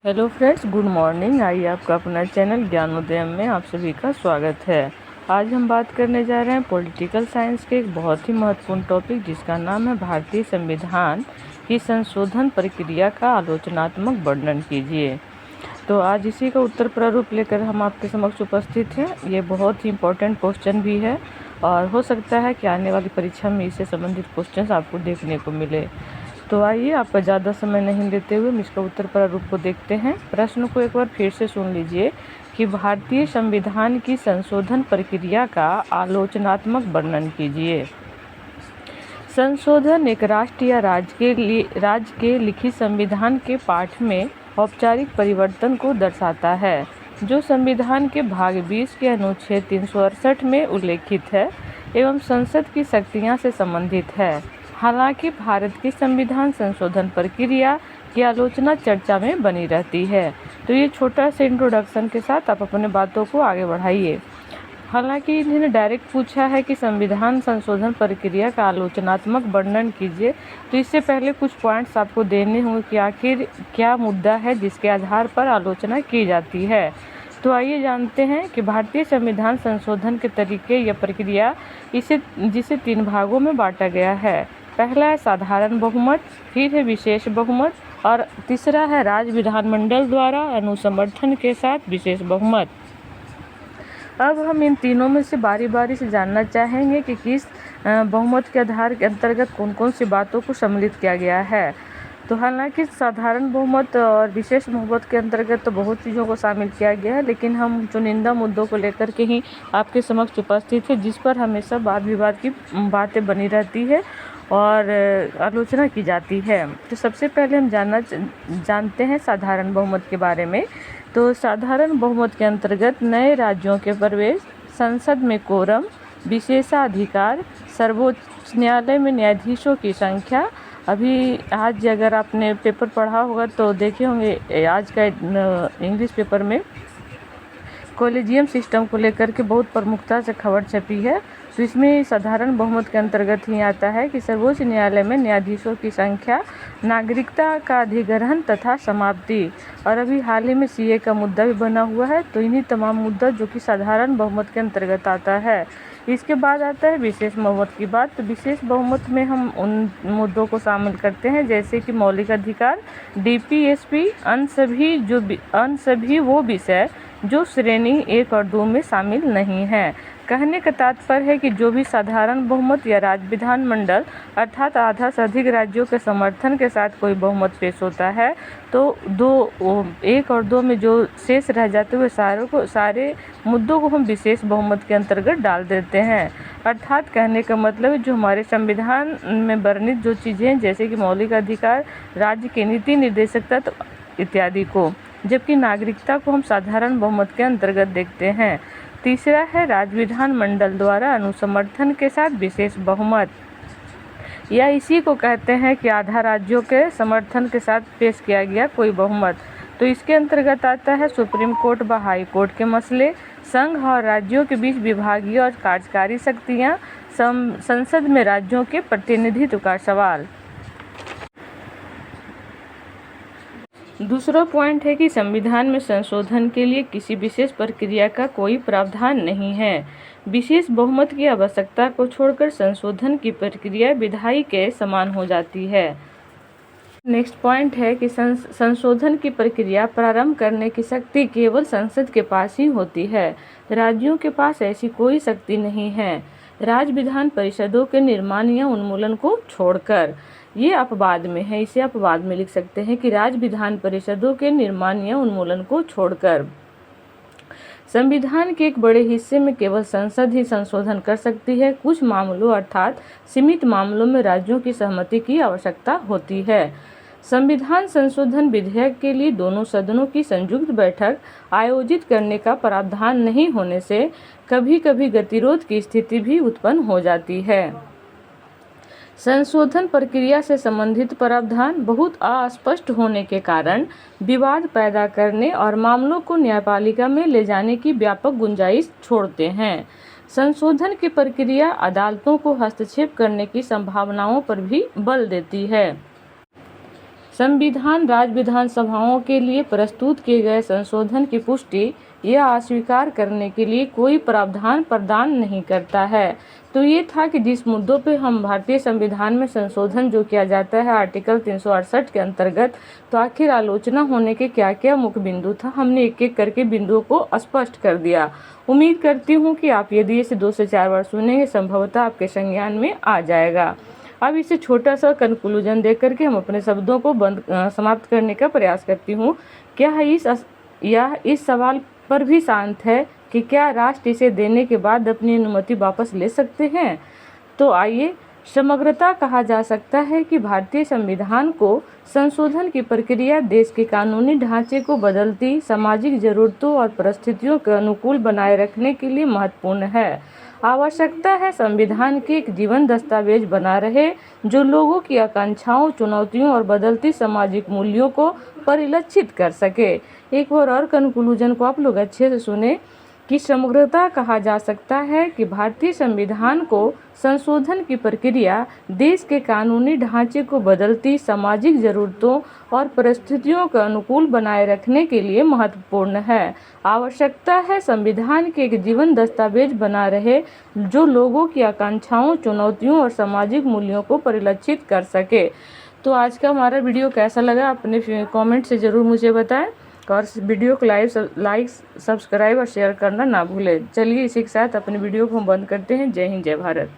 Hello friends, good morning. आइए आपका अपना चैनल ज्ञानोदय में आप सभी का स्वागत है। आज हम बात करने जा रहे हैं पॉलिटिकल साइंस के एक बहुत ही महत्वपूर्ण टॉपिक जिसका नाम है भारतीय संविधान की संशोधन प्रक्रिया का आलोचनात्मक वर्णन कीजिए। तो आज इसी का उत्तर प्रारूप लेकर हम आपके समक्ष उपस्थित हैं। ये बहुत ही इम्पोर्टेंट क्वेश्चन भी है और हो सकता है कि आने वाली परीक्षा में इससे संबंधित क्वेश्चन आपको देखने को मिले। तो आइए आपका ज़्यादा समय नहीं लेते हुए हम इसका उत्तर प्रारूप को देखते हैं। प्रश्न को एक बार फिर से सुन लीजिए कि भारतीय संविधान की संशोधन प्रक्रिया का आलोचनात्मक वर्णन कीजिए। संशोधन एक राष्ट्र या राज्य के लिखित संविधान के पाठ में औपचारिक परिवर्तन को दर्शाता है जो संविधान के भाग 20 के अनुच्छेद 368 में उल्लेखित है एवं संसद की शक्तियां से संबंधित है। हालांकि भारत की संविधान संशोधन प्रक्रिया की आलोचना चर्चा में बनी रहती है। तो ये छोटा सा इंट्रोडक्शन के साथ आप अपने बातों को आगे बढ़ाइए। हालांकि इन्होंने डायरेक्ट पूछा है कि संविधान संशोधन प्रक्रिया का आलोचनात्मक वर्णन कीजिए, तो इससे पहले कुछ पॉइंट्स आपको देने होंगे कि आखिर क्या मुद्दा है जिसके आधार पर आलोचना की जाती है। तो आइए जानते हैं कि भारतीय संविधान संशोधन के तरीके या प्रक्रिया जिसे 3 भागों में बांटा गया है। पहला है साधारण बहुमत, फिर है विशेष बहुमत और तीसरा है राज्य विधानमंडल द्वारा अनुसमर्थन के साथ विशेष बहुमत। अब हम इन तीनों में से बारी बारी से जानना चाहेंगे कि किस बहुमत के आधार के अंतर्गत कौन कौन सी बातों को सम्मिलित किया गया है। तो हालांकि साधारण बहुमत और विशेष बहुमत के अंतर्गत तो बहुत चीज़ों को शामिल किया गया है, लेकिन हम चुनिंदा मुद्दों को लेकर के ही आपके समक्ष उपस्थित है जिस पर हमेशा वाद विवाद की बातें बनी रहती है और आलोचना की जाती है। तो सबसे पहले हम जानते हैं साधारण बहुमत के बारे में। तो साधारण बहुमत के अंतर्गत नए राज्यों के प्रवेश, संसद में कोरम, विशेषाधिकार, सर्वोच्च न्यायालय में न्यायाधीशों की संख्या। अभी आज अगर आपने पेपर पढ़ा होगा तो देखे होंगे आज का इंग्लिश पेपर में कॉलेजियम सिस्टम को लेकर के बहुत प्रमुखता से खबर छपी है। तो इसमें साधारण बहुमत के अंतर्गत ही आता है कि सर्वोच्च न्यायालय में न्यायाधीशों की संख्या, नागरिकता का अधिग्रहण तथा समाप्ति। और अभी हाल ही में सीए का मुद्दा भी बना हुआ है। तो इन्हीं तमाम मुद्दा जो कि साधारण बहुमत के अंतर्गत आता है। इसके बाद आता है विशेष बहुमत की बात। तो विशेष बहुमत में हम उन मुद्दों को शामिल करते हैं जैसे कि मौलिक अधिकार, डीपीएसपी, अन्य सभी वो विषय जो श्रेणी 1 और 2 में शामिल नहीं हैं। कहने का तात्पर्य है कि जो भी साधारण बहुमत या राज्य विधानमंडल अर्थात आधा से अधिक राज्यों के समर्थन के साथ कोई बहुमत पेश होता है तो 1 और 2 में जो शेष रह जाते हुए सारे मुद्दों को हम विशेष बहुमत के अंतर्गत डाल देते हैं। अर्थात कहने का मतलब जो हमारे संविधान में वर्णित जो चीज़ें हैं जैसे कि मौलिक अधिकार, राज्य की नीति निर्देशक तत्व इत्यादि को, जबकि नागरिकता को हम साधारण बहुमत के अंतर्गत देखते हैं। तीसरा है राज्य विधानमंडल द्वारा अनुसमर्थन के साथ विशेष बहुमत, या इसी को कहते हैं कि आधा राज्यों के समर्थन के साथ पेश किया गया कोई बहुमत। तो इसके अंतर्गत आता है सुप्रीम कोर्ट व हाई कोर्ट के मसले, संघ और राज्यों के बीच विभागीय और कार्यकारी शक्तियाँ, संसद में राज्यों के प्रतिनिधित्व का सवाल। दूसरा पॉइंट है कि संविधान में संशोधन के लिए किसी विशेष प्रक्रिया का कोई प्रावधान नहीं है। विशेष बहुमत की आवश्यकता को छोड़कर संशोधन की प्रक्रिया विधायी के समान हो जाती है। नेक्स्ट पॉइंट है कि संशोधन की प्रक्रिया प्रारंभ करने की शक्ति केवल संसद के पास ही होती है। राज्यों के पास ऐसी कोई शक्ति नहीं है, राज्य विधान परिषदों के निर्माण या उन्मूलन को छोड़कर। ये अपवाद में है, इसे अपवाद में लिख सकते हैं कि राज्य विधान परिषदों के निर्माण या उन्मूलन को छोड़कर संविधान के एक बड़े हिस्से में केवल संसद ही संशोधन कर सकती है। कुछ मामलों अर्थात सीमित मामलों में राज्यों की सहमति की आवश्यकता होती है। संविधान संशोधन विधेयक के लिए दोनों सदनों की संयुक्त बैठक आयोजित करने का प्रावधान नहीं होने से कभी कभी गतिरोध की स्थिति भी उत्पन्न हो जाती है। संशोधन प्रक्रिया से संबंधित प्रावधान बहुत अस्पष्ट होने के कारण विवाद पैदा करने और मामलों को न्यायपालिका में ले जाने की व्यापक गुंजाइश छोड़ते हैं। संशोधन की प्रक्रिया अदालतों को हस्तक्षेप करने की संभावनाओं पर भी बल देती है। संविधान राज्य विधानसभाओं के लिए प्रस्तुत किए गए संशोधन की पुष्टि या अस्वीकार करने के लिए कोई प्रावधान प्रदान नहीं करता है। तो ये था कि जिस मुद्दों पे हम भारतीय संविधान में संशोधन जो किया जाता है आर्टिकल 368 के अंतर्गत, तो आखिर आलोचना होने के क्या क्या मुख्य बिंदु था, हमने एक एक करके बिंदुओं को स्पष्ट कर दिया। उम्मीद करती हूँ कि आप यदि इसे 2 से 4 बार सुनेंगे संभवतः आपके संज्ञान में आ जाएगा। अब इसे छोटा सा कंक्लूजन देख करके हम अपने शब्दों को समाप्त करने का प्रयास करती हूँ। क्या यह इस सवाल पर भी शांत है कि क्या राष्ट्र इसे देने के बाद अपनी अनुमति वापस ले सकते हैं? तो आइए, समग्रता कहा जा सकता है कि भारतीय संविधान को संशोधन की प्रक्रिया देश के कानूनी ढांचे को बदलती सामाजिक जरूरतों और परिस्थितियों के अनुकूल बनाए रखने के लिए महत्वपूर्ण है। आवश्यकता है संविधान के एक जीवन दस्तावेज बना रहे जो लोगों की आकांक्षाओं, चुनौतियों और बदलती सामाजिक मूल्यों को परिलक्षित कर सके। एक बार और कंक्लूजन को आप लोग अच्छे से सुने कि समग्रता कहा जा सकता है कि भारतीय संविधान को संशोधन की प्रक्रिया देश के कानूनी ढांचे को बदलती सामाजिक जरूरतों और परिस्थितियों के अनुकूल बनाए रखने के लिए महत्वपूर्ण है। आवश्यकता है संविधान के एक जीवन दस्तावेज बना रहे जो लोगों की आकांक्षाओं, चुनौतियों और सामाजिक मूल्यों को परिलक्षित कर सके। तो आज का हमारा वीडियो कैसा लगा अपने कमेंट से ज़रूर मुझे बताएं और वीडियो को लाइक, सब्सक्राइब और शेयर करना ना भूलें। चलिए इसी के साथ अपने वीडियो को हम बंद करते हैं। जय हिंद, जय भारत।